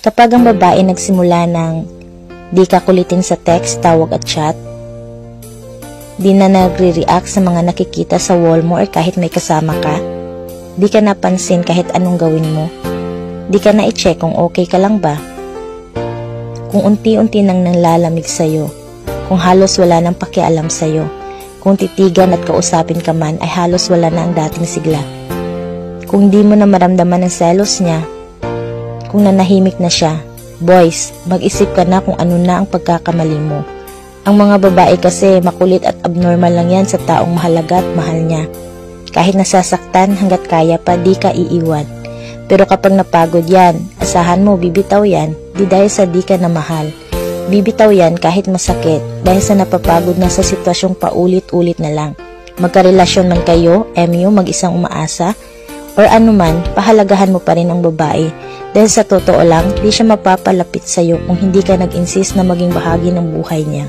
Kapag ang babae nagsimula ng di ka kulitin sa text, tawag at chat, di na nagre-react sa mga nakikita sa wall mo or kahit may kasama ka, di ka napansin kahit anong gawin mo, di ka na i-check kung okay ka lang ba, kung unti-unti nang nanlalamig sa'yo, kung halos wala nang pakialam sa'yo, kung titigan at kausapin ka man ay halos wala na ang dating sigla, kung di mo na maramdaman ang selos niya, kung nanahimik na siya, boys, mag-isip ka na kung ano na ang pagkakamali mo. Ang mga babae kasi makulit at abnormal lang yan sa taong mahalaga at mahal niya. Kahit nasasaktan hanggat kaya pa, di ka iiwan. Pero kapag napagod yan, asahan mo bibitaw yan, di dahil sa di ka na mahal. Bibitaw yan kahit masakit, dahil sa napapagod na sa sitwasyong paulit-ulit na lang. Magkarelasyon man kayo, MU, mag-isang umaasa, or anuman, pahalagahan mo pa rin ang babae. Dahil sa totoo lang, di siya mapapalapit sa'yo kung hindi ka nag-insist na maging bahagi ng buhay niya.